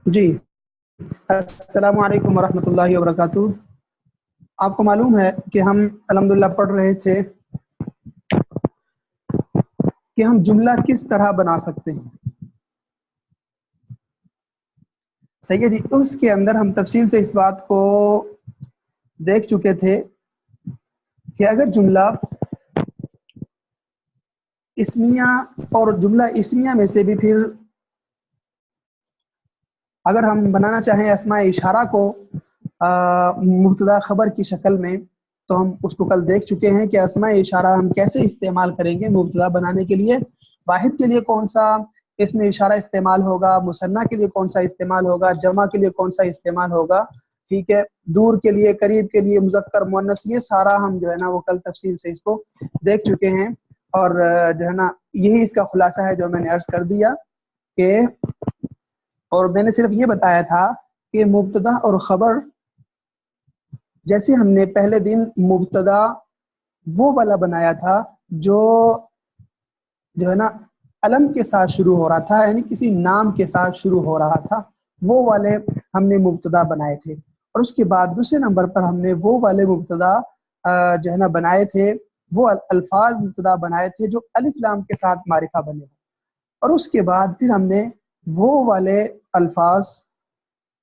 جی السلام علیکم ورحمۃ اللہ وبرکاتہ۔ آپ کو معلوم ہے کہ ہم الحمدللہ پڑھ رہے تھے کہ ہم جملہ کس طرح بنا سکتے ہیں۔ صحیح ہے جی، اس کے اندر ہم تفصیل سے اس بات کو دیکھ چکے تھے کہ اگر جملہ اسمیہ اور جملہ اسمیہ میں سے بھی پھر اگر ہم بنانا چاہیں اسماء اشارہ کو مبتدا خبر کی شکل میں، تو ہم اس کو کل دیکھ چکے ہیں کہ اسماء اشارہ ہم کیسے استعمال کریں گے مبتدا بنانے کے لیے۔ واحد کے لیے کون سا اسم اشارہ استعمال ہوگا، مثنیٰ کے لیے کون سا استعمال ہوگا، جمع کے لیے کون سا استعمال ہوگا، ٹھیک ہے، دور کے لیے، قریب کے لیے، مذکر مؤنث، یہ سارا ہم جو ہے نا وہ کل تفصیل سے اس کو دیکھ چکے ہیں۔ اور جو ہے نا یہی اس کا خلاصہ ہے جو میں نے عرض کر دیا کہ، اور میں نے صرف یہ بتایا تھا کہ مبتدا اور خبر، جیسے ہم نے پہلے دن مبتدا وہ والا بنایا تھا جو ہے نا علم کے ساتھ شروع ہو رہا تھا، یعنی کسی نام کے ساتھ شروع ہو رہا تھا، وہ والے ہم نے مبتدا بنائے تھے۔ اور اس کے بعد دوسرے نمبر پر ہم نے وہ والے مبتدا جو ہے نا بنائے تھے، وہ الفاظ مبتدا بنائے تھے جو الف لام کے ساتھ معرفہ بنے۔ اور اس کے بعد پھر ہم نے وہ والے الفاظ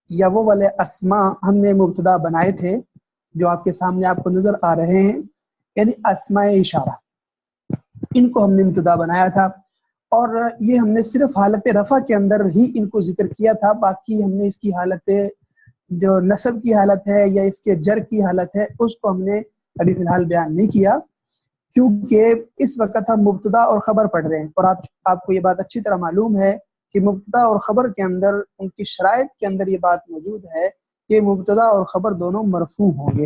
یا وہ والے اسماء ہم نے مبتدا بنائے تھے جو آپ کے سامنے آپ کو نظر آ رہے ہیں، یعنی اسماء اشارہ، ان کو ہم نے مبتدا بنایا تھا۔ اور یہ ہم نے صرف حالت رفع کے اندر ہی ان کو ذکر کیا تھا، باقی ہم نے اس کی حالت جو نصب کی حالت ہے یا اس کے جر کی حالت ہے اس کو ہم نے ابھی فی الحال بیان نہیں کیا، کیونکہ اس وقت ہم مبتدا اور خبر پڑھ رہے ہیں۔ اور آپ کو یہ بات اچھی طرح معلوم ہے کہ مبتدا اور خبر کے اندر، ان کی شرائط کے اندر یہ بات موجود ہے کہ مبتدا اور خبر دونوں مرفوع ہوں گے،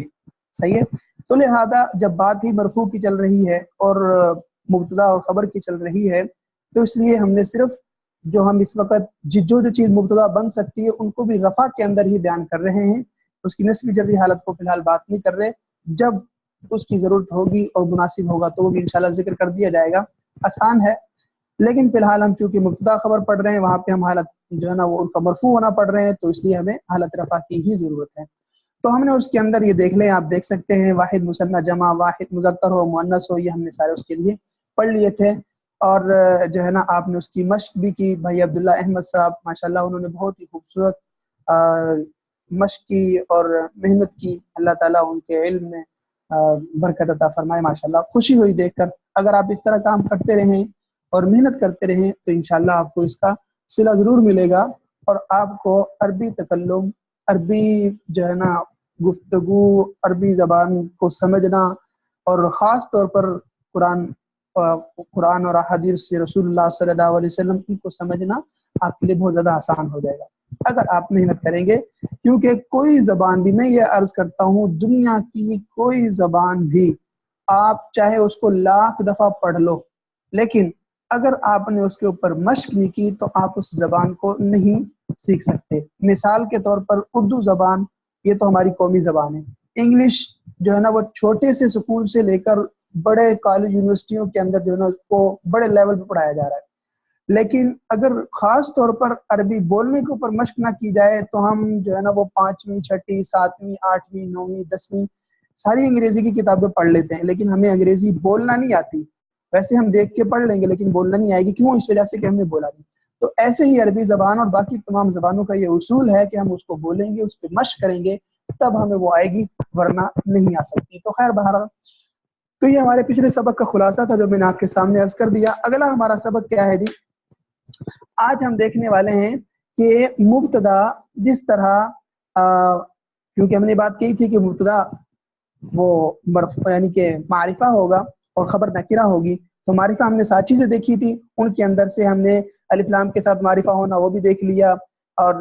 صحیح ہے۔ تو لہذا جب بات ہی مرفوع کی چل رہی ہے اور مبتدا اور خبر کی چل رہی ہے، تو اس لیے ہم نے صرف جو ہم اس وقت جو چیز مبتدا بن سکتی ہے ان کو بھی رفع کے اندر ہی بیان کر رہے ہیں، اس کی نسبی جبری حالت کو فی الحال بات نہیں کر رہے۔ جب اس کی ضرورت ہوگی اور مناسب ہوگا تو وہ بھی انشاءاللہ ذکر کر دیا جائے گا، آسان ہے۔ لیکن فی الحال ہم چونکہ مبتدا خبر پڑھ رہے ہیں، وہاں پہ ہم حالت جو ہے نا وہ ان کا مرفوع ہونا پڑھ رہے ہیں، تو اس لیے ہمیں حالت رفع کی ہی ضرورت ہے۔ تو ہم نے اس کے اندر یہ دیکھ لیں، آپ دیکھ سکتے ہیں، واحد مثنیٰ جمع، واحد مذکر ہو مؤنث ہو، یہ ہم نے سارے اس کے لیے پڑھ لیے تھے۔ اور جو ہے نا آپ نے اس کی مشق بھی کی، بھائی عبداللہ احمد صاحب ماشاءاللہ انہوں نے بہت ہی خوبصورت مشق کی اور محنت کی، اللہ تعالیٰ ان کے علم میں برکت عطا فرمائے ماشاءاللہ۔ خوشی ہوئی دیکھ کر، اگر آپ اس طرح کام کرتے رہیں اور محنت کرتے رہیں تو انشاءاللہ آپ کو اس کا صلہ ضرور ملے گا، اور آپ کو عربی تکلم، عربی جو ہے نا گفتگو، عربی زبان کو سمجھنا، اور خاص طور پر قرآن اور احادیث سے رسول اللہ صلی اللہ علیہ وسلم کو سمجھنا آپ کے لیے بہت زیادہ آسان ہو جائے گا اگر آپ محنت کریں گے۔ کیونکہ کوئی زبان بھی، میں یہ عرض کرتا ہوں، دنیا کی کوئی زبان بھی آپ چاہے اس کو لاکھ دفعہ پڑھ لو، لیکن اگر آپ نے اس کے اوپر مشق نہیں کی تو آپ اس زبان کو نہیں سیکھ سکتے۔ مثال کے طور پر اردو زبان، یہ تو ہماری قومی زبان ہے۔ انگلش جو ہے نا وہ چھوٹے سے سکول سے لے کر بڑے کالج یونیورسٹیوں کے اندر جو ہے نا اس کو بڑے لیول پہ پڑھایا جا رہا ہے، لیکن اگر خاص طور پر عربی بولنے کے اوپر مشق نہ کی جائے تو ہم جو ہے نا وہ 5ویں 6ٹھی 7ویں 8ویں 9ویں 10ویں ساری انگریزی کی کتابیں پڑھ لیتے ہیں، لیکن ہمیں انگریزی بولنا نہیں آتی۔ ویسے ہم دیکھ کے پڑھ لیں گے لیکن بولنا نہیں آئے گی، کیوں؟ اس وجہ سے کہ ہم نے بولا نہیں۔ تو ایسے ہی عربی زبان اور باقی تمام زبانوں کا یہ اصول ہے کہ ہم اس کو بولیں گے، اس پہ مشق کریں گے، تب ہمیں وہ آئے گی، ورنہ نہیں آ سکتی۔ تو خیر بہرحال، تو یہ ہمارے پچھلے سبق کا خلاصہ تھا جو میں نے آپ کے سامنے عرض کر دیا۔ اگلا ہمارا سبق کیا ہے جی؟ آج ہم دیکھنے والے ہیں کہ مبتدا جس طرح کیونکہ ہم نے بات کی تھی کہ مبتدا وہ یعنی کہ معرفہ ہوگا اور خبر نکرہ ہوگی، تو معرفہ ہم نے 7 چیزیں دیکھی تھی، ان کے اندر سے ہم نے الف لام کے ساتھ معرفہ ہونا وہ بھی دیکھ لیا، اور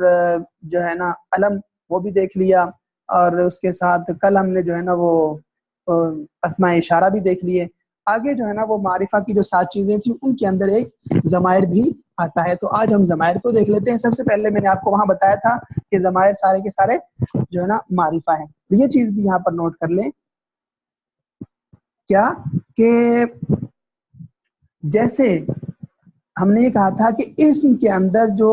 جو ہے نا علم وہ بھی دیکھ لیا، اور اس کے ساتھ کل ہم نے جو ہے نا وہ اسماء اشارہ بھی دیکھ لیے۔ آگے جو ہے نا وہ معرفہ کی جو 7 چیزیں تھیں ان کے اندر ایک ضمائر بھی آتا ہے، تو آج ہم ضمائر کو دیکھ لیتے ہیں۔ سب سے پہلے میں نے آپ کو وہاں بتایا تھا کہ ضمائر سارے کے سارے جو ہے نا معرفہ ہیں، تو یہ چیز بھی یہاں پر نوٹ کر لیں، کیا کہ جیسے ہم نے یہ کہا تھا کہ اسم کے اندر جو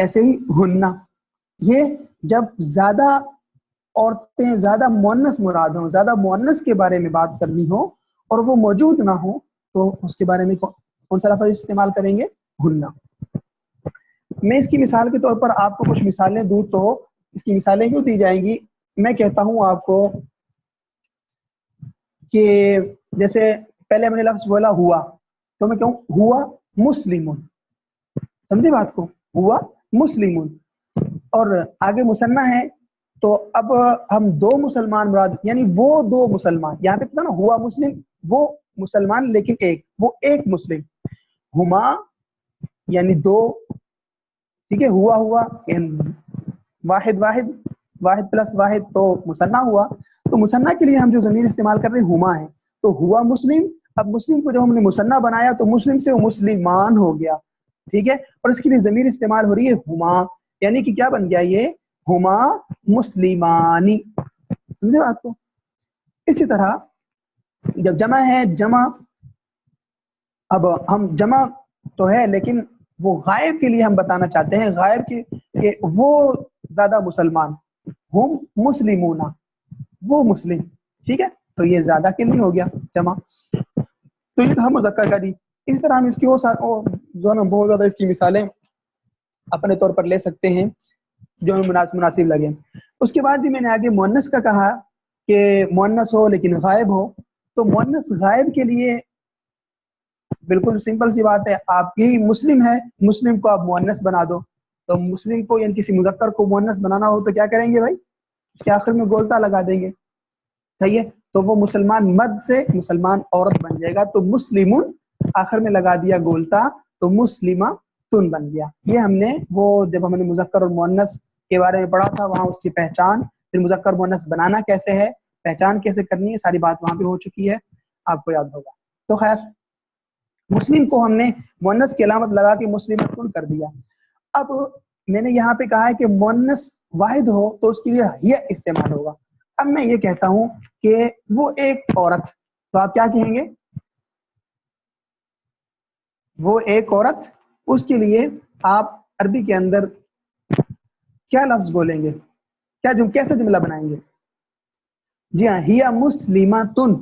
ایسے ہی ہننا، یہ جب زیادہ عورتیں، زیادہ مؤنث مراد ہوں، زیادہ مؤنث کے بارے میں بات کرنی ہو اور وہ موجود نہ ہو تو اس کے بارے میں کون سا لفظ استعمال کریں گے؟ ہننا۔ میں اس کی مثال کے طور پر آپ کو کچھ مثالیں دوں تو اس کی مثالیں کیوں دی جائیں گی؟ میں کہتا ہوں آپ کو کہ جیسے پہلے میں نے لفظ بولا ہوا، تو میں کہوں ہوا مسلمون، سمجھے بات کو؟ ہوا مسلمون، اور آگے مثنیٰ ہے تو اب ہم دو مسلمان مراد، یعنی وہ دو مسلمان، یہاں پہ پتہ نا ہوا مسلم، وہ مسلمان لیکن ایک، وہ ایک مسلم، ہما یعنی دو، ٹھیک ہے، ہوا یعنی واحد واحد پلس واحد تو مثنیٰ ہوا، تو مثنیٰ کے لیے ہم جو ضمیر استعمال کر رہے ہیں ہما ہے، تو ہوا مسلم، اب مسلم کو جب ہم نے مثنیٰ بنایا تو مسلم سے وہ مسلمان ہو گیا، ٹھیک ہے، اور اس کے لیے ضمیر استعمال ہو رہی ہے ہما، یعنی کہ کیا بن گیا یہ؟ ہما مسلمانی، سمجھے بات کو؟ اسی طرح جب جمع ہے، جمع، اب ہم جمع تو ہے لیکن وہ غائب کے لیے ہم بتانا چاہتے ہیں، غائب کے کہ وہ زیادہ مسلمان، ہم مسلمون، وہ مسلم، ٹھیک ہے، تو یہ زیادہ کے لیے ہو گیا جمع، تو یہ تھا مذکر کا دی۔ اس طرح ہم اس کی جو نا بہت زیادہ اس کی مثالیں اپنے طور پر لے سکتے ہیں جو ہمیں مناسب لگے۔ اس کے بعد بھی میں نے آگے مؤنث کا کہا کہ مؤنث ہو لیکن غائب ہو، تو مؤنث غائب کے لیے بالکل سمپل سی بات ہے، آپ یہی مسلم ہے، مسلم کو آپ مؤنث بنا دو، تو مسلم کو یعنی کسی مذکر کو مؤنث بنانا ہو تو کیا کریں گے بھائی؟ اس کے آخر میں گولتا لگا دیں گے، صحیح ہے، تو وہ مسلمان مد سے مسلمان عورت بن جائے گا، تو مسلمون آخر میں لگا دیا گولتا تو مسلمہ تن بن گیا۔ یہ ہم نے وہ جب ہم نے مذکر اور مؤنث کے بارے میں پڑھا تھا وہاں اس کی پہچان، پھر مذکر مؤنث بنانا کیسے ہے، پہچان کیسے کرنی ہے، ساری بات وہاں پہ ہو چکی ہے، آپ کو یاد ہوگا۔ تو خیر مسلم کو ہم نے مؤنث کی علامت لگا کے مسلمۃ کر دیا۔ اب میں نے یہاں پہ کہا ہے کہ مؤنث واحد ہو تو اس کے لیے یہ استعمال ہوگا۔ اب میں یہ کہتا ہوں کہ وہ ایک عورت، تو آپ کیا کہیں گے؟ وہ ایک عورت، اس کے لیے آپ عربی کے اندر کیا لفظ بولیں گے؟ کیسے جملہ بنائیں گے؟ جی ہاں، ہیا مسلماتن،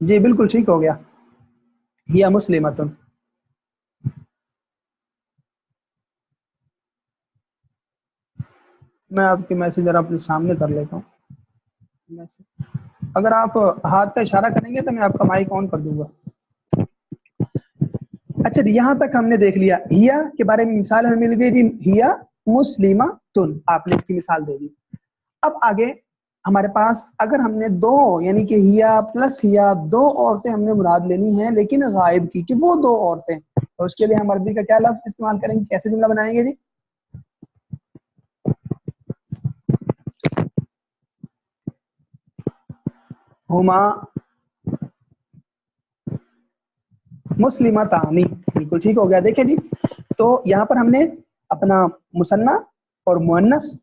جی بالکل ٹھیک ہو گیا، ہیا مسلماتن۔ میں آپ کے میسج ذرا اپنے سامنے کر لیتا ہوں، اگر آپ ہاتھ کا اشارہ کریں گے تو میں آپ کا مائک آن کر دوں گا۔ اچھا جی، یہاں تک ہم نے دیکھ لیا، ہیا کے بارے میں مثال ہمیں مل گئی جی، ہیا مسلماتن، آپ نے اس کی مثال دے دی۔ اب آگے ہمارے پاس اگر ہم نے دو یعنی کہ ہیا پلس ہیا دو عورتیں ہم نے مراد لینی ہیں لیکن غائب کی، کہ وہ دو عورتیں، تو اس کے لیے ہم عربی کا کیا لفظ استعمال کریں گے، کیسے جملہ بنائیں گے جی؟ ہما مسلمتانی، بالکل ٹھیک ہو گیا۔ دیکھیں جی، تو یہاں پر ہم نے اپنا مثنیٰ اور مؤنث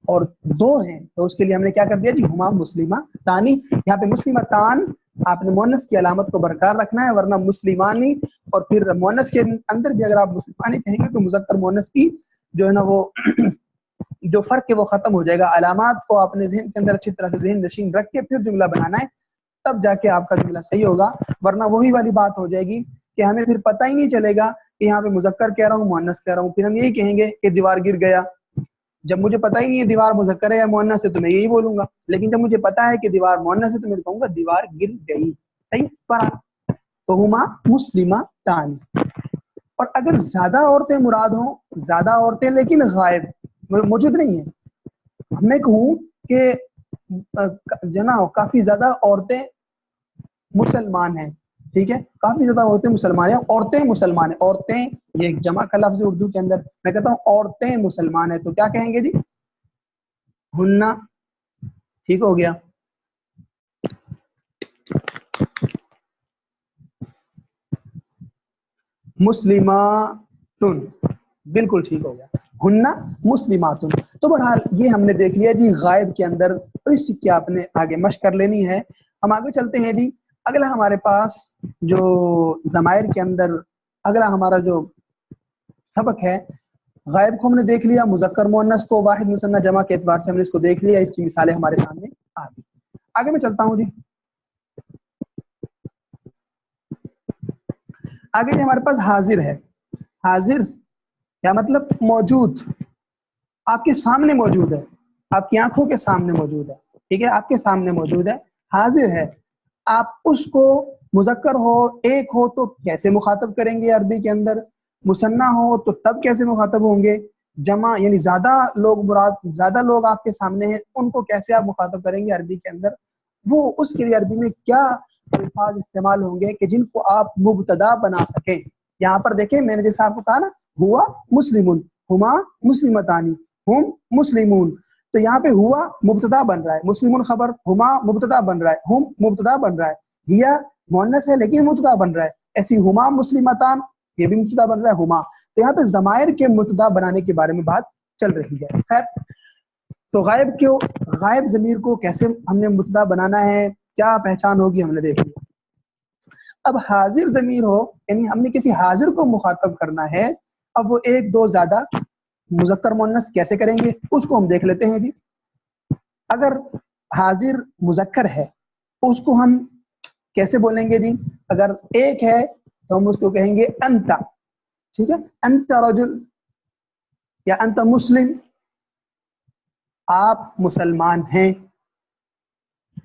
اور دو ہیں، تو اس کے لیے ہم نے کیا کر دیا جی، ہما مسلمتانی۔ یہاں پہ مسلمتان آپ نے مؤنث کی علامت کو برقرار رکھنا ہے، ورنہ مسلمانی، اور پھر مؤنث کے اندر بھی اگر آپ مسلمانی کہیں گے تو مذکر مؤنث کی جو ہے نا وہ جو فرق ہے وہ ختم ہو جائے گا۔ علامات کو اپنے ذہن کے اندر اچھی طرح سے ذہن نشین رکھ کے پھر جملہ بنانا ہے، تب جا کے آپ کا جملہ صحیح ہوگا، ورنہ وہی والی بات ہو جائے گی کہ ہمیں پھر پتہ ہی نہیں چلے گا کہ یہاں پہ مذکر کہہ رہا ہوں مؤنث کہہ رہا ہوں، پھر ہم یہی کہیں گے کہ دیوار گر گیا، جب مجھے پتہ ہی نہیں ہے دیوار مذکر ہے یا مؤنث ہے تو میں یہی بولوں گا، لیکن جب مجھے پتہ ہے کہ دیوار مؤنث ہے تو میں کہوں گا دیوار گر گئی، صحیح پر تو ہما مسلمتان۔ اور اگر زیادہ عورتیں مراد ہوں، زیادہ عورتیں لیکن غائب موجود نہیں ہیں، میں کہوں کہ جناب کافی زیادہ عورتیں مسلمان ہیں، ٹھیک ہے، کافی زیادہ عورتیں مسلمان ہیں، عورتیں مسلمان ہیں، عورتیں یہ ایک جمع کا لفظ ہے اردو کے اندر، میں کہتا ہوں عورتیں مسلمان ہیں، تو کیا کہیں گے جی؟ ہننا، ٹھیک ہو گیا۔ مسلماتن، بالکل ٹھیک ہو گیا، ہننا مسلماتن۔ تو بہرحال یہ ہم نے دیکھ لیا جی غائب کے اندر، اور اس کی آپ نے آگے مشق کر لینی ہے۔ ہم آگے چلتے ہیں جی، اگلا ہمارے پاس جو ضمائر کے اندر اگلا ہمارا جو سبق ہے، غائب کو ہم نے دیکھ لیا، مذکر مؤنث کو واحد مثنیٰ جمع کے اعتبار سے ہم نے اس کو دیکھ لیا، اس کی مثالیں ہمارے سامنے آ گئی۔ آگے میں چلتا ہوں جی۔ آگے ہمارے پاس حاضر ہے۔ حاضر کیا مطلب؟ موجود، آپ کے سامنے موجود ہے، آپ کی آنکھوں کے سامنے موجود ہے، ٹھیک ہے، آپ کے سامنے موجود ہے، حاضر ہے۔ آپ اس کو مذکر ہو ایک ہو تو کیسے مخاطب کریں گے عربی کے اندر، مثنیٰ ہو تو تب کیسے مخاطب ہوں گے، جمع یعنی زیادہ لوگ مراد، زیادہ لوگ آپ کے سامنے ہیں، ان کو کیسے آپ مخاطب کریں گے عربی کے اندر، وہ اس کے لیے عربی میں کیا الفاظ استعمال ہوں گے کہ جن کو آپ مبتدا بنا سکیں۔ یہاں پر دیکھیں میں نے جیسے آپ کو کہا نا، ہوا مسلمون، ہما مسلمتانی، ہم مسلمون، تو یہاں پہ ہوا مبتدا بن رہا ہے، مسلمون خبر، ہما مبتدا بن رہا ہے، ہم مبتدا بن رہا ہے، ہیا مؤنث ہے لیکن مبتدا بن رہا ہے، ایسی ہما مسلمتان، یہ بھی مبتدا بن رہا ہے ہما۔ تو یہاں پہ ضمائر کے مبتدا بنانے کے بارے میں بات چل رہی ہے۔ خیر، تو غائب ضمیر کو کیسے ہم نے مبتدا بنانا ہے، کیا پہچان ہوگی، ہم نے دیکھ لیا۔ اب حاضر ضمیر ہو، یعنی ہم نے کسی حاضر کو مخاطب کرنا ہے، اب وہ ایک دو زیادہ مذکر مؤنث کیسے کریں گے اس کو ہم دیکھ لیتے ہیں جی۔ اگر حاضر مذکر ہے اس کو ہم کیسے بولیں گے جی؟ اگر ایک ہے تو ہم اس کو کہیں گے انتا، ٹھیک ہے، انتا رجل یا انتا مسلم، آپ مسلمان ہیں،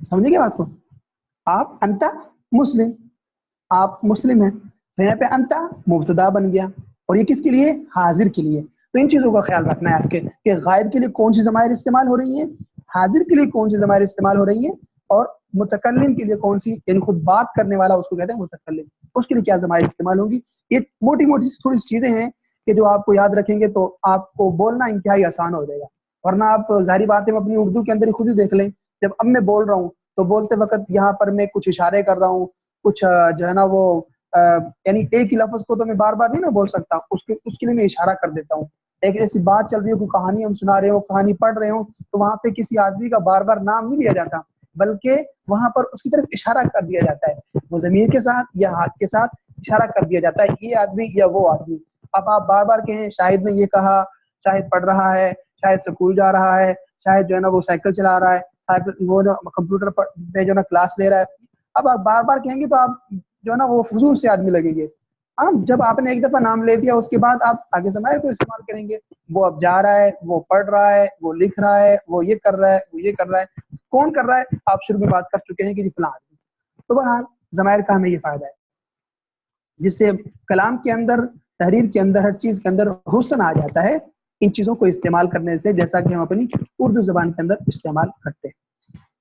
سمجھے گا بات کو؟ آپ انتا مسلم، آپ مسلم ہیں، تو یہاں پہ انتا مبتدا بن گیا، اور یہ کس کے لیے؟ حاضر کے لیے۔ تو ان چیزوں کا خیال رکھنا ہے آپ کے کہ غائب کے لیے کون سی ضمائر استعمال ہو رہی ہیں، حاضر کے لیے کون سی ضمائر استعمال ہو رہی ہیں، اور متکلم کے لیے کون سی، یعنی خود بات کرنے والا اس کو کہتے ہیں متکلم، اس کے لیے کیا ضمائر استعمال ہوں گی۔ یہ موٹی موٹی تھوڑی سی چیزیں ہیں کہ جو آپ کو یاد رکھیں گے تو آپ کو بولنا انتہائی آسان ہو جائے گا، ورنہ آپ ظاہری بات ہے اپنی اردو کے اندر ہی خود ہی دیکھ لیں، جب اب میں بول رہا ہوں تو بولتے وقت یہاں پر میں کچھ اشارے کر رہا ہوں، کچھ جو ہے نا وہ یعنی ایک ہی لفظ کو تو میں بار بار نہیں میں بول سکتا، اس کے لیے میں اشارہ کر دیتا ہوں۔ ایک ایسی بات چل رہی ہو، کوئی کہانی ہم سنا رہے ہو، کہانی پڑھ رہے ہوں، تو وہاں پہ کسی آدمی کا بار بار نام نہیں لیا جاتا، بلکہ وہاں پر اس کی طرف اشارہ کر دیا جاتا ہے، وہ ضمیر کے ساتھ یا ہاتھ کے ساتھ اشارہ کر دیا جاتا ہے، یہ آدمی یا وہ آدمی۔ اب آپ بار بار کہیں شاہد نے یہ کہا، شاہد پڑھ رہا ہے، شاید اسکول جا رہا ہے، شاید جو ہے نا وہ سائیکل چلا رہا ہے، وہ کمپیوٹر پہ جو ہے نا کلاس لے رہا ہے۔ اب آپ بار بار کہیں گے تو آپ جو ہے نا وہ فضول سے آدمی لگیں گے۔ اب جب آپ نے ایک دفعہ نام لے دیا اس کے بعد آپ آگے ضمائر کو استعمال کریں گے، وہ اب جا رہا ہے، وہ پڑھ رہا ہے، وہ لکھ رہا ہے، وہ یہ کر رہا ہے، وہ یہ کر رہا ہے، کون کر رہا ہے آپ شروع میں بات کر چکے ہیں کہ جی فلاں آدمی۔ تو بہرحال ضمائر کا ہمیں یہ فائدہ ہے جس سے کلام کے اندر، تحریر کے اندر، ہر چیز کے اندر حسن آ جاتا ہے ان چیزوں کو استعمال کرنے سے، جیسا کہ ہم اپنی اردو زبان کے اندر استعمال کرتے ہیں۔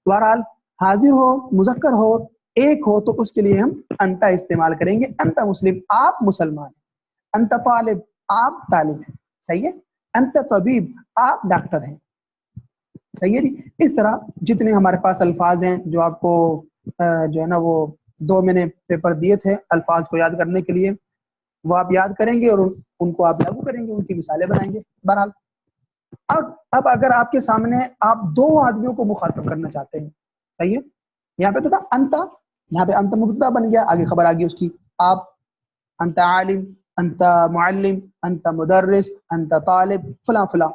بہرحال حاضر ہو، مذکر ہو، ایک ہو تو اس کے لیے ہم انتا استعمال کریں گے، انتا مسلم، آپ مسلمان ہیں، انتا طالب، آپ طالب ہیں، صحیح ہے، انتا طبیب، آپ ڈاکٹر ہیں، صحیح ہے جی۔ اس طرح جتنے ہمارے پاس الفاظ ہیں جو آپ کو جو ہے نا وہ دو میں نے پیپر دیے تھے الفاظ کو یاد کرنے کے لیے، وہ آپ یاد کریں گے اور ان کو آپ لاگو کریں گے، ان کی مثالیں بنائیں گے۔ بہرحال اب اگر آپ کے سامنے آپ دو آدمیوں کو مخاطب کرنا چاہتے ہیں، صحیح ہے، یہاں پہ تو تھا انتا، یہاں پہ انتا مبتدا بن گیا، آگے خبر آ گئی اس کی، آپ، انتا عالم، انتا معلم، انتا مدرس، انتا طالب، فلاں فلاں،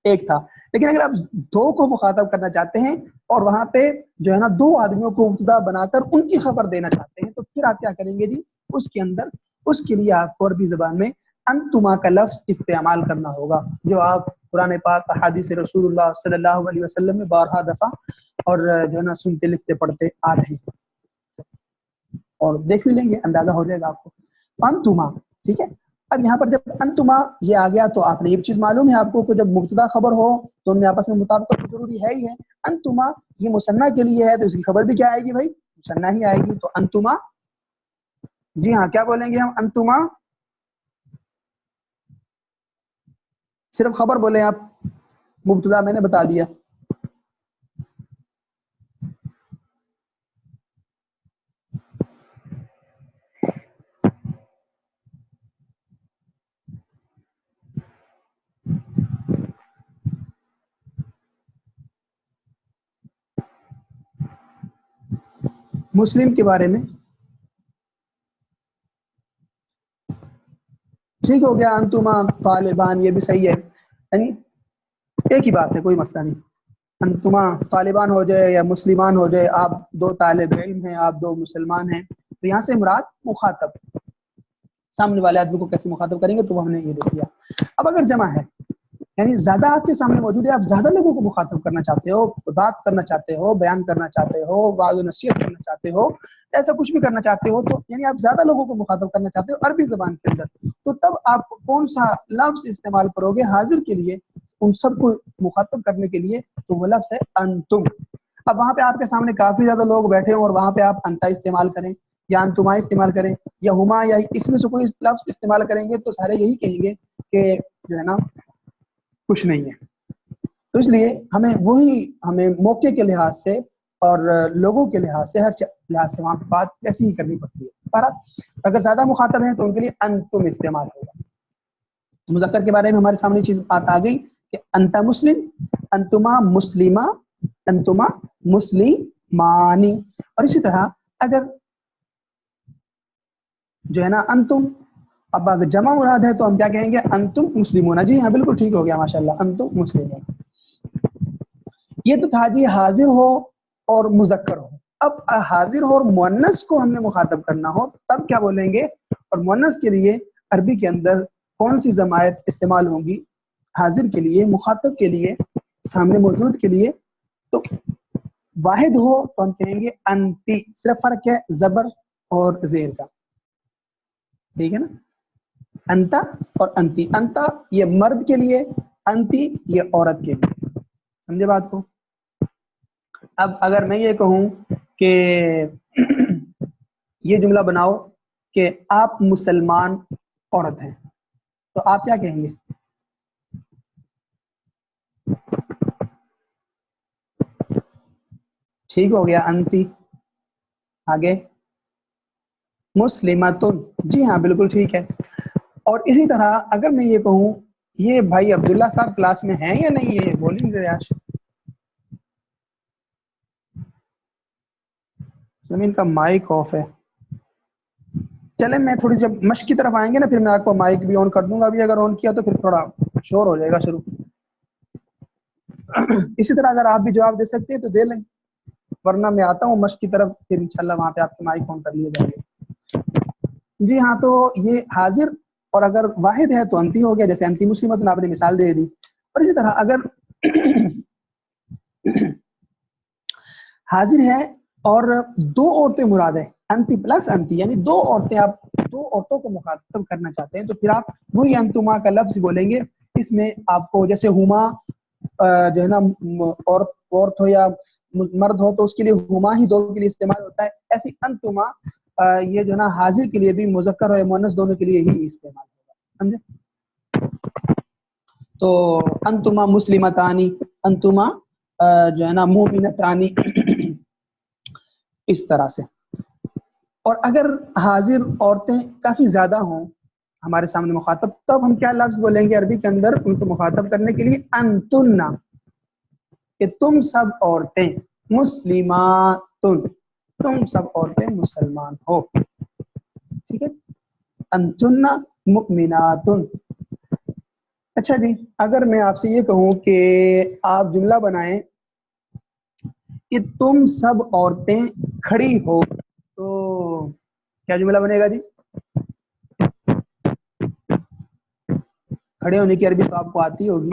ایک تھا۔ لیکن اگر آپ دو کو مخاطب کرنا چاہتے ہیں اور وہاں پہ جو ہے نا دو آدمیوں کو مبتدا بنا کر ان کی خبر دینا چاہتے ہیں، تو پھر آپ کیا کریں گے جی؟ اس کے اندر اس کے لیے آپ کو عربی زبان میں انتما کا لفظ استعمال کرنا ہوگا، جو آپ قرآن پاک احادیث رسول اللہ صلی اللہ علیہ وسلم میں بارہا دفعہ اور جو ہے نا سنتے لکھتے پڑھتے آ رہے ہیں، اور دیکھ بھی لیں گے، اندازہ ہو جائے گا آپ کو۔ انتما، ٹھیک ہے۔ اب یہاں پر جب انتما یہ آ گیا تو آپ نے ایک چیز معلوم ہے آپ کو کہ جب مبتدا خبر ہو تو ان میں آپس میں مطابقت تو ضروری ہے ہی ہے۔ انتما یہ مثنیٰ کے لیے ہے تو اس کی خبر بھی کیا آئے گی بھائی؟ مثنیٰ ہی آئے گی، تو انتما، جی ہاں کیا بولیں گے ہم؟ انتما، صرف خبر بولیں آپ، مبتدا میں نے بتا دیا۔ مسلم کے بارے میں ٹھیک ہو گیا، انتما طالبان، یہ بھی صحیح ہے، یعنی ایک ہی بات ہے، کوئی مسئلہ نہیں، انتما طالبان ہو جائے یا مسلمان ہو جائے، آپ دو طالب علم ہیں، آپ دو مسلمان ہیں، تو یہاں سے مراد مخاطب، سامنے والے آدمی کو کیسے مخاطب کریں گے تو وہ ہم نے یہ دیکھ لیا۔ اب اگر جمع ہے یعنی زیادہ آپ کے سامنے موجود ہے، آپ زیادہ لوگوں کو مخاطب کرنا چاہتے ہو، بات کرنا چاہتے ہو، بیان کرنا چاہتے ہو، وعظ و نصیحت کرنا چاہتے ہو، ایسا کچھ بھی کرنا چاہتے ہو، تو یعنی آپ زیادہ لوگوں کو مخاطب کرنا چاہتے ہو عربی زبان کے اندر، تو تب آپ کون سا لفظ استعمال کرو گے حاضر کے لیے، ان سب کو مخاطب کرنے کے لیے؟ تو وہ لفظ ہے انتم۔ اب وہاں پہ آپ کے سامنے کافی زیادہ لوگ بیٹھے ہوں اور وہاں پہ آپ انتا استعمال کریں یا انتما استعمال کریں یا ہما یا اس میں سے کوئی لفظ استعمال کریں گے، تو سارے یہی کہیں گے کہ جو ہے نا کچھ نہیں ہے۔ تو اس لیے ہمیں موقع کے لحاظ سے اور لوگوں کے لحاظ سے، ہر لحاظ سے وہاں پہ بات ایسی ہی کرنی پڑتی ہے۔ پر اگر زیادہ مخاطب ہیں تو ان کے لیے انتم استعمال ہوگا۔ مذکر کے بارے میں ہمارے سامنے چیز بات آ گئی کہ انتا مسلم، انتما مسلمہ، انتما مسلمانی، اور اسی طرح اگر جو ہے نا انتم، اب اگر جمع مراد ہے تو ہم کیا کہیں گے؟ انتم مسلمون۔ جی ہاں بالکل ٹھیک ہو گیا ماشاءاللہ، انتم مسلمون۔ یہ تو تھا جی حاضر ہو اور مذکر ہو۔ اب حاضر ہو اور مؤنث کو ہم نے مخاطب کرنا ہو تب کیا بولیں گے؟ اور مؤنث کے لیے عربی کے اندر کون سی ضمائر استعمال ہوں گی؟ حاضر کے لیے، مخاطب کے لیے، سامنے موجود کے لیے تو واحد ہو تو ہم کہیں گے انتی، صرف فرق ہے زبر اور زیر کا، ٹھیک ہے نا؟ انتا اور انتی، انتا یہ مرد کے لیے، انتی یہ عورت کے لیے، سمجھے بات کو؟ اب اگر میں یہ کہوں کہ یہ جملہ بناؤ کہ آپ مسلمان عورت ہیں، تو آپ کیا کہیں گے؟ ٹھیک ہو گیا انتی، آگے مسلمتن، جی ہاں بالکل ٹھیک ہے۔ اور اسی طرح اگر میں یہ کہوں، یہ بھائی عبداللہ صاحب کلاس میں ہیں یا نہیں ہے؟ بولیں گے یار، زمین کا مائک آف ہے۔ چلے میں تھوڑی سی مشق کی طرف آئیں گے نا، پھر میں آپ کو مائک بھی آن کر دوں گا، ابھی اگر آن کیا تو پھر تھوڑا شور ہو جائے گا شروع۔ اسی طرح اگر آپ بھی جواب دے سکتے ہیں تو دے لیں، ورنہ میں آتا ہوں مشق کی طرف، پھر انشاءاللہ وہاں پہ آپ کے مائک آن کر لیے جائیں گے۔ جی ہاں، تو یہ حاضر اور اگر واحد ہے تو انتی ہو گیا، جیسے انتی مسلمت آپ نے مثال دے دی۔ اور اسی طرح اگر حاضر ہے اور دو عورتیں مراد ہے، انتی پلس انتی، یعنی دو عورتیں، آپ دو عورتوں کو مخاطب کرنا چاہتے ہیں، تو پھر آپ وہی انتما کا لفظ بولیں گے۔ اس میں آپ کو جیسے ہما جو ہے نا عورت ہو یا مرد ہو تو اس کے لیے ہما ہی دو کے لیے استعمال ہوتا ہے، ایسی انتما یہ جو ہے نا حاضر کے لیے بھی، مذکر اور مؤنث دونوں کے لیے ہی استعمال ہوگا، سمجھے؟ تو انتما مسلمتانی، انتما جو ہے نا مومنتانی، اس طرح سے۔ اور اگر حاضر عورتیں کافی زیادہ ہوں ہمارے سامنے مخاطب، تب ہم کیا لفظ بولیں گے عربی کے اندر ان کو مخاطب کرنے کے لیے؟ انتن، کہ تم سب عورتیں، مسلماتن، تم سب عورتیں مسلمان ہو، ٹھیک ہے؟ انتن مؤمناتن۔ اچھا جی، اگر میں آپ سے یہ کہوں کہ آپ جملہ بنائیں کہ تم سب عورتیں کھڑی ہو، تو کیا جملہ بنے گا جی؟ کھڑے ہونے کی عربی تو آپ کو آتی ہوگی۔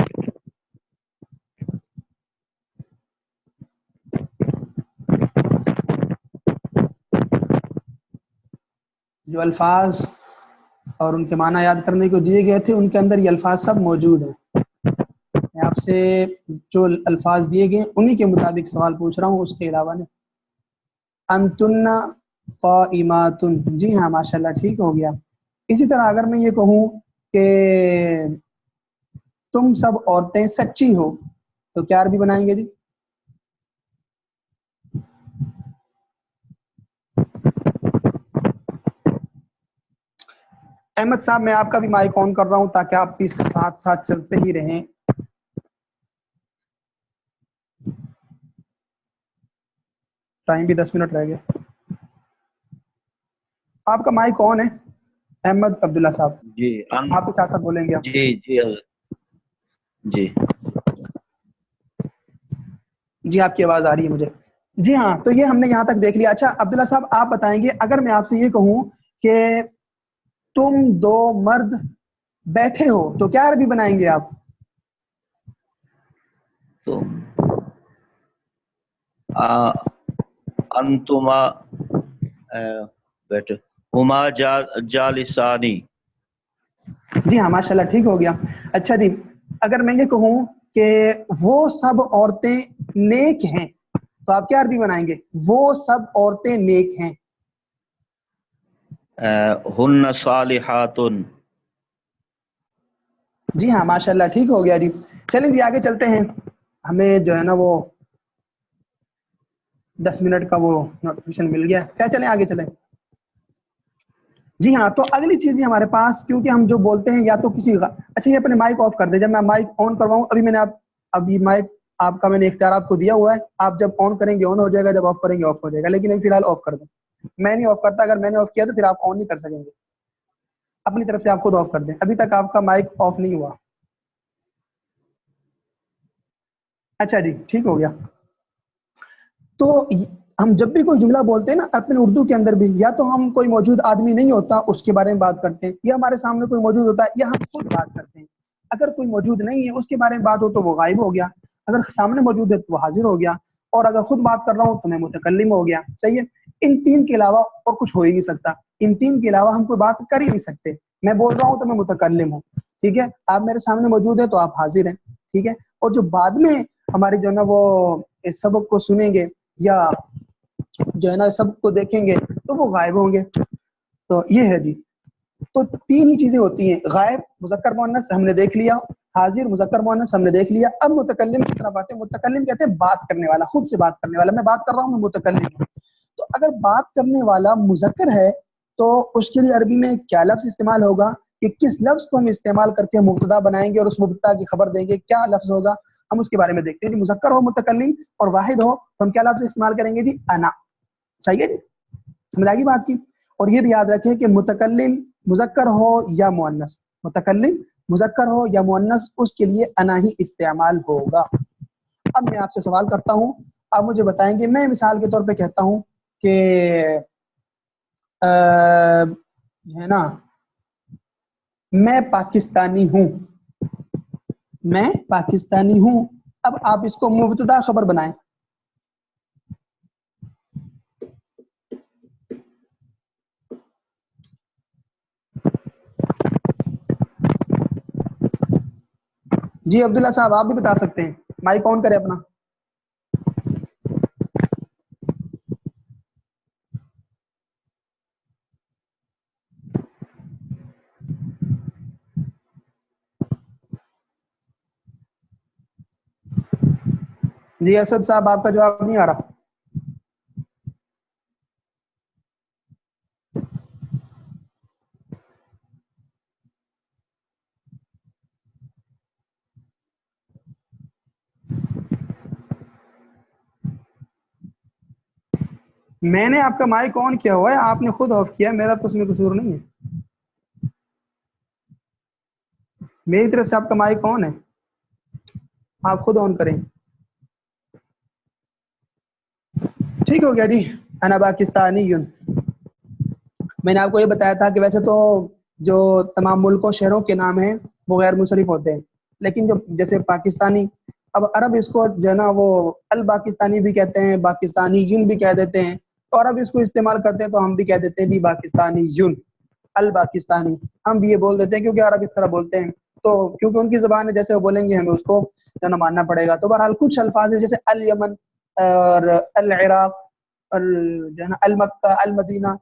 جو الفاظ اور ان کے معنی یاد کرنے کو دیے گئے تھے ان کے اندر یہ الفاظ سب موجود ہیں۔ میں آپ سے جو الفاظ دیے گئے انہی کے مطابق سوال پوچھ رہا ہوں، اس کے علاوہ نہیں۔ انتن قائماتن، جی ہاں ماشاءاللہ ٹھیک ہو گیا۔ اسی طرح اگر میں یہ کہوں کہ تم سب عورتیں سچی ہو، تو کیا عربی بنائیں گے جی؟ احمد صاحب میں آپ کا بھی مائک آن کر رہا ہوں تاکہ آپ بھی ساتھ ساتھ چلتے ہی رہیں۔ ٹائم بھی 10 منٹ رہ گیا۔ آپ کا مائک کون ہے؟ احمد عبداللہ صاحب جی آپ کے ساتھ ساتھ بولیں گے آپ. جی جی جی جی آپ کی آواز آ رہی ہے مجھے. جی ہاں، تو یہ ہم نے یہاں تک دیکھ لیا. اچھا عبداللہ صاحب آپ بتائیں گے اگر میں آپ سے یہ کہوں کہ تم دو مرد بیٹھے ہو تو کیا عربی بنائیں گے آپ؟ تو انتما بیٹھے ہما جالسانی. جی ہاں ماشاءاللہ ٹھیک ہو گیا. اچھا جی اگر میں یہ کہوں کہ وہ سب عورتیں نیک ہیں تو آپ کیا عربی بنائیں گے؟ وہ سب عورتیں نیک ہیں. ہن صالحات. جی ہاں ماشاءاللہ ٹھیک ہو گیا جی. چلیں جی آگے چلتے ہیں. ہمیں جو ہے نا وہ 10 منٹ کا وہ نوٹیفیکیشن مل گیا. کیا چلیں آگے چلیں. جی ہاں تو اگلی چیز ہی ہمارے پاس کیونکہ ہم جو بولتے ہیں یا تو کسی اچھا یہ اپنے مائک آف کر دیں. جب میں مائک آن کرواؤں ابھی میں نے ابھی مائک آپ کا میں نے اختیار آپ کو دیا ہوا ہے. آپ جب آن کریں گے آن ہو جائے گا, جب آف کریں گے آف ہو جائے گا. لیکن ابھی فی الحال آف کر دیں. میں نہیں آف کرتا, اگر میں نے آف کیا تو پھر آپ آن نہیں کر سکیں گے. اپنی طرف سے آپ خود آف کر دیں. ابھی تک آپ کا مائک آف نہیں ہوا. اچھا جی ٹھیک ہو گیا. تو ہم جب بھی کوئی جملہ بولتے ہیں نا اپنے اردو کے اندر بھی, یا تو ہم کوئی موجود آدمی نہیں ہوتا اس کے بارے میں بات کرتے ہیں, یا ہمارے سامنے کوئی موجود ہوتا ہے یا ہم خود بات کرتے ہیں. اگر کوئی موجود نہیں ہے اس کے بارے میں بات ہو تو وہ غائب ہو گیا, اگر سامنے موجود ہے تو وہ حاضر ہو گیا, اور اگر خود بات کر رہا ہوں تو میں متکلم ہو گیا. صحیح ہے. ان تین کے علاوہ اور کچھ ہو ہی نہیں سکتا. ان تین کے علاوہ ہم کوئی بات کر ہی نہیں سکتے. میں بول رہا ہوں تو میں متکلم ہوں, ٹھیک ہے. آپ میرے سامنے موجود ہیں تو آپ حاضر ہیں, ٹھیک ہے. اور جو بعد میں ہماری جو ہے نا وہ سبق کو سنیں گے یا جو ہے نا سب کو دیکھیں گے تو وہ غائب ہوں گے. تو یہ ہے جی. تو تین ہی چیزیں ہوتی ہیں, غائب مذکر مؤنث ہم نے دیکھ لیا, حاضر مذکر مؤنث ہم نے دیکھ لیا. اب متکلم کی طرف آتے ہیں. متکلم کہتے ہیں بات کرنے والا, خود سے بات کرنے والا. میں بات کر رہا ہوں, میں متکلم ہوں. تو اگر بات کرنے والا مذکر ہے تو اس کے لیے عربی میں کیا لفظ استعمال ہوگا, کہ کس لفظ کو ہم استعمال کر کے مبتدا بنائیں گے اور اس مبتدا کی خبر دیں گے, کیا لفظ ہوگا ہم اس کے بارے میں دیکھتے ہیں. مذکر ہو متکلم اور واحد ہو تو ہم کیا لفظ استعمال کریں گے جی؟ انا. صحیح ہے جی, سمجھ آئے گی بات کی. اور یہ بھی یاد رکھیں کہ متکلم مذکر ہو یا مؤنث, متکلم مذکر ہو یا مؤنث, اس کے لیے انا ہی استعمال ہوگا. اب میں آپ سے سوال کرتا ہوں, آپ مجھے بتائیں گے. میں مثال کے طور پہ کہتا ہوں کہ ہے نا میں پاکستانی ہوں, میں پاکستانی ہوں. اب آپ اس کو مبتدا خبر بنائیں. جی عبداللہ صاحب آپ بھی بتا سکتے ہیں, مائک آن کریں اپنا. جی اسد صاحب آپ کا جواب نہیں آ رہا. میں نے آپ کا مائک آن کیا ہوا ہے, آپ نے خود آف کیا, میرا تو اس میں قصور نہیں ہے. میری طرف سے آپ کا مائک آن ہے, آپ خود آن کریں. ٹھیک ہو گیا جی. انا پاکستانی. میں نے آپ کو یہ بتایا تھا کہ ویسے تو جو تمام ملکوں شہروں کے نام ہیں وہ غیر منصرف ہوتے ہیں, لیکن جو جیسے پاکستانی, اب عرب اس کو جو ہے نا وہ الپاکستانی بھی کہتے ہیں, پاکستانی یون بھی کہہ دیتے ہیں. اور اب اس کو استعمال کرتے ہیں تو ہم بھی کہہ دیتے ہیں جی پاکستانی یون, الپاکستانی. ہم بھی یہ بول دیتے ہیں کیونکہ عرب اس طرح بولتے ہیں, تو کیونکہ ان کی زبان ہے, جیسے وہ بولیں گے ہمیں اس کو جو ہے نا ماننا پڑے گا. تو بہرحال کچھ الفاظ ہیں جیسے الیمن اور العراق اور جو ہے نا المکہ المدینہ,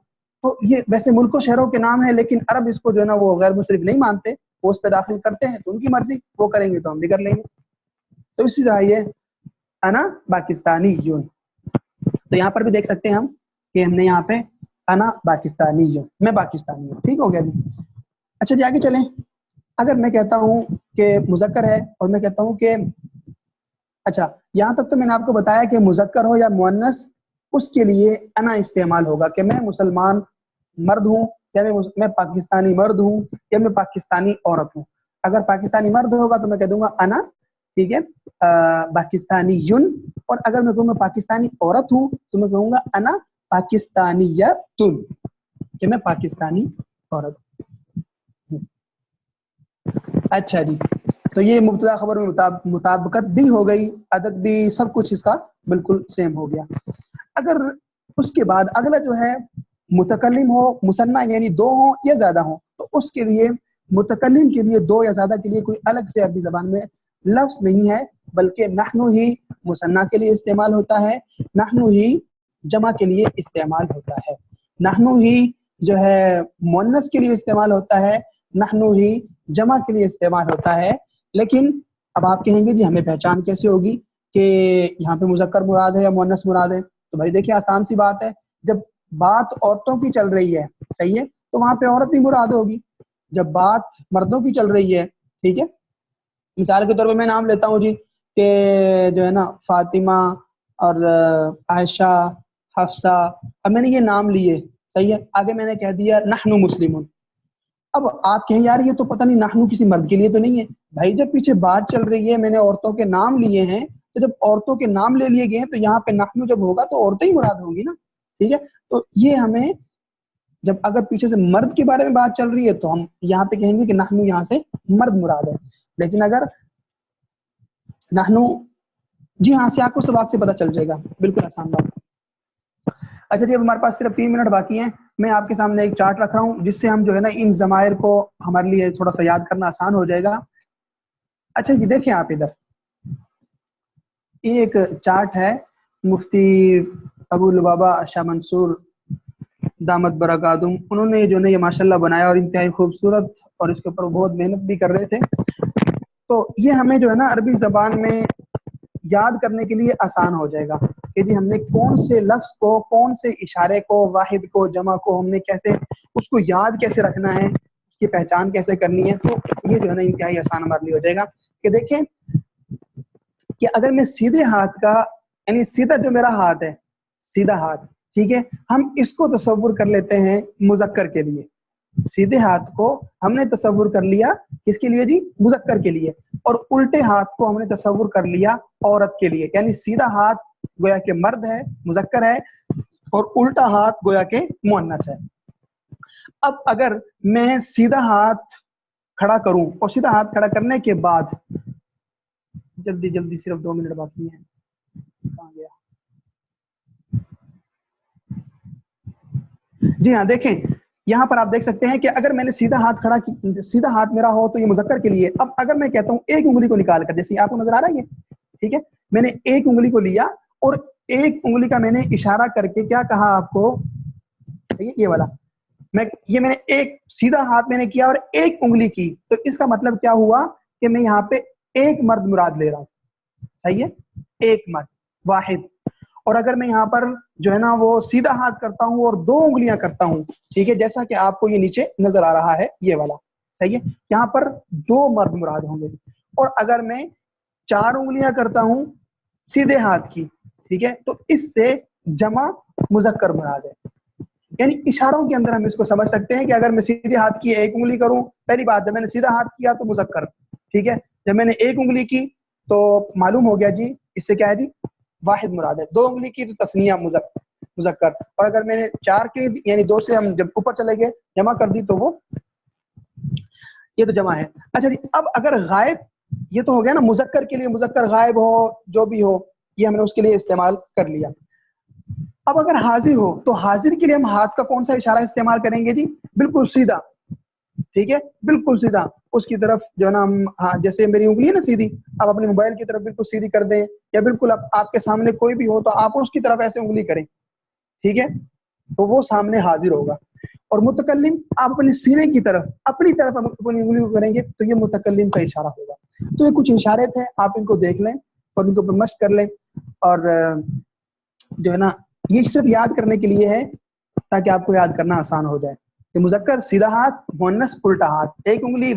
تو یہ ویسے ملک و شہروں کے نام ہیں, لیکن عرب اس کو جو ہے نا وہ غیر منصرف نہیں مانتے, وہ اس پہ داخل کرتے ہیں. تو ان کی مرضی, وہ کریں گے تو ہم بھی کر لیں گے. تو اسی طرح یہ انا پاکستانی یون. تو یہاں پر بھی دیکھ سکتے ہیں ہم کہ ہم نے یہاں پہ انا پاکستانی یون, میں پاکستانی ہوں. ٹھیک ہو گیا جی. اچھا جی آگے چلیں. اگر میں کہتا ہوں کہ مذکر ہے اور میں کہتا ہوں کہ اچھا یہاں تک تو میں نے آپ کو بتایا کہ مذکر ہو یا مؤنث اس کے لیے انا استعمال ہوگا, کہ میں مسلمان مرد ہوں یا میں پاکستانی مرد ہوں یا میں پاکستانی عورت ہوں. اگر پاکستانی مرد ہوگا تو میں کہہ دوں گا انا، ٹھیک ہے، پاکستانی یون. اور اگر میں کہوں گا پاکستانی عورت ہوں تو میں کہوں گا انا پاکستانیتن، کہ میں پاکستانی عورت ہوں. اچھا جی، تو یہ مبتدا خبر میں مطابقت بھی ہو گئی، عدد بھی، سب کچھ اس کا بالکل سیم ہو گیا. اگر اس کے بعد اگلا جو ہے متکلم ہو مثنیٰ، یعنی دو ہوں یا زیادہ ہوں، تو اس کے لیے متکلم کے لیے دو یا زیادہ کے لیے کوئی الگ سے عربی زبان میں لفظ نہیں ہے، بلکہ نحن ہی مثنیٰ کے لیے استعمال ہوتا ہے، نحن ہی جمع کے لیے استعمال ہوتا ہے، نحن ہی جو ہے مؤنث کے لیے استعمال ہوتا ہے، نحن ہی جمع کے لیے استعمال ہوتا ہے. لیکن اب آپ کہیں گے جی ہمیں پہچان کیسے ہوگی کہ یہاں پہ مذکر مراد ہے یا مؤنث مراد ہے؟ تو بھائی دیکھیں آسان سی بات ہے، جب بات عورتوں کی چل رہی ہے، صحیح ہے، تو وہاں پہ عورت ہی مراد ہوگی. جب بات مردوں کی چل رہی ہے، ٹھیک ہے، مثال کے طور پہ میں نام لیتا ہوں جی کہ جو ہے نا فاطمہ اور عائشہ، حفصہ، اب میں نے یہ نام لیے، صحیح ہے، آگے میں نے کہہ دیا نحن مسلمون. اب آپ کہیں یار یہ تو پتہ نہیں نحن کسی مرد کے لیے تو نہیں ہے. بھائی جب پیچھے بات چل رہی ہے، میں نے عورتوں کے نام لیے ہیں، تو جب عورتوں کے نام لے لیے گئے ہیں تو یہاں پہ نحن جب ہوگا تو عورتیں ہی مراد ہوں گی نا، ٹھیک ہے. تو یہ ہمیں جب اگر پیچھے سے مرد کے بارے میں بات چل رہی ہے تو ہم یہاں پہ کہیں گے کہ نحن یہاں سے مرد مراد ہے. لیکن اگر نحن، جی ہاں سیاق و سباق سے پتہ چل جائے گا، بالکل آسان بات. اچھا جی، اب ہمارے پاس صرف 3 منٹ باقی ہیں. میں آپ کے سامنے ایک چارٹ رکھ رہا ہوں جس سے ہم جو ہے نا ان ضمائر کو ہمارے لیے تھوڑا سا یاد کرنا آسان ہو جائے گا. اچھا جی دیکھیں آپ ادھر، یہ ایک چارٹ ہے مفتی ابو لبابہ شاہ منصور دامت برکاتہم، انہوں نے جو ہے یہ ماشاءاللہ بنایا اور انتہائی خوبصورت، اور اس کے اوپر بہت محنت بھی کر رہے تھے. تو یہ ہمیں جو ہے نا عربی زبان میں یاد کرنے کے لیے آسان ہو جائے گا کہ جی ہم نے کون سے لفظ کو، کون سے اشارے کو، واحد کو، جمع کو ہم نے کیسے اس کو یاد کیسے رکھنا ہے، اس کی پہچان کیسے کرنی ہے. تو یہ جو ہے نا انتہائی آسان ہمارے لیے ہو جائے گا کہ دیکھیں کہ اگر میں سیدھے ہاتھ کا، یعنی سیدھا جو میرا ہاتھ ہے، سیدھا ہاتھ، ٹھیک ہے، ہم اس کو تصور کر لیتے ہیں مذکر کے لیے. سیدھے ہاتھ کو ہم نے تصور کر لیا کس کے لیے جی؟ مذکر کے لیے. اور الٹے ہاتھ کو ہم نے تصور کر لیا عورت کے لیے. یعنی سیدھا ہاتھ گویا کہ مرد ہے، مذکر ہے، اور الٹا ہاتھ گویا کہ مؤنث ہے. اب اگر میں سیدھا ہاتھ کھڑا کروں، اور سیدھا ہاتھ کھڑا کرنے کے بعد، جلدی جلدی صرف 2 منٹ باقی ہیں، کہاں گیا؟ جی ہاں دیکھیں یہاں پر آپ دیکھ سکتے ہیں کہ اگر میں نے سیدھا ہاتھ کھڑا کی، سیدھا ہاتھ میرا ہو تو یہ مذکر کے لیے. اب اگر میں کہتا ہوں ایک انگلی کو نکال کر، جیسے آپ کو نظر آ رہا ہے یہ، ٹھیک ہے، میں نے ایک انگلی کو لیا اور ایک انگلی کا میں نے اشارہ کر کے کیا کہا آپ کو، یہ والا یہ میں نے ایک سیدھا ہاتھ میں نے کیا اور ایک انگلی کی، تو اس کا مطلب کیا ہوا کہ میں یہاں پہ ایک مرد مراد لے رہا ہوں. صحیح ہے، ایک مرد واحد. اور اگر میں یہاں پر جو ہے نا وہ سیدھا ہاتھ کرتا ہوں اور 2 انگلیاں کرتا ہوں، ٹھیک ہے، جیسا کہ آپ کو یہ نیچے نظر آ رہا ہے یہ والا، صحیح ہے، یہاں پر 2 مرد مراد ہوں گے. اور اگر میں 4 انگلیاں کرتا ہوں سیدھے ہاتھ کی، ٹھیک ہے، تو اس سے جمع مذکر مراد ہے. یعنی اشاروں کے اندر ہم اس کو سمجھ سکتے ہیں کہ اگر میں سیدھے ہاتھ کی ایک انگلی کروں، پہلی بات جب میں نے سیدھا ہاتھ کیا تو مذکر، ٹھیک ہے، جب میں نے ایک انگلی کی تو معلوم ہو گیا جی اس سے کیا ہے جی واحد مراد ہے. 2 انگلی کی تو تثنیہ مذکر. اور اگر میں نے 4 کی، یعنی 2 سے ہم جب اوپر چلے گئے جمع کر دی تو وہ یہ تو جمع ہے. اچھا جی، اب اگر غائب، یہ تو ہو گیا نا مذکر کے لیے، مذکر غائب ہو جو بھی ہو یہ ہم نے اس کے لیے استعمال کر لیا. اب اگر حاضر ہو تو حاضر کے لیے ہم ہاتھ کا کون سا اشارہ استعمال کریں گے جی؟ بالکل سیدھا، ٹھیک ہے، بالکل سیدھا اس کی طرف جو ہے نا ہم، جیسے میری انگلی ہے نا سیدھی، آپ اپنے موبائل کی طرف بالکل سیدھی کر دیں، یا بالکل آپ کے سامنے کوئی بھی ہو تو آپ اس کی طرف ایسے انگلی کریں، ٹھیک ہے، تو وہ سامنے حاضر ہوگا. اور متکلم آپ اپنے سینے کی طرف، اپنی طرف اپنی انگلی کو کریں گے تو یہ متکلم کا اشارہ ہوگا. تو یہ کچھ اشارے تھے، آپ ان کو دیکھ لیں اور ان کو مشق کر لیں. اور جو ہے نا یہ صرف یاد کرنے کے لیے ہے تاکہ آپ کو یاد کرنا آسان ہو جائے کہ مذکر سیدھا ہاتھ، مؤنث الٹا ہاتھ، ایک انگلی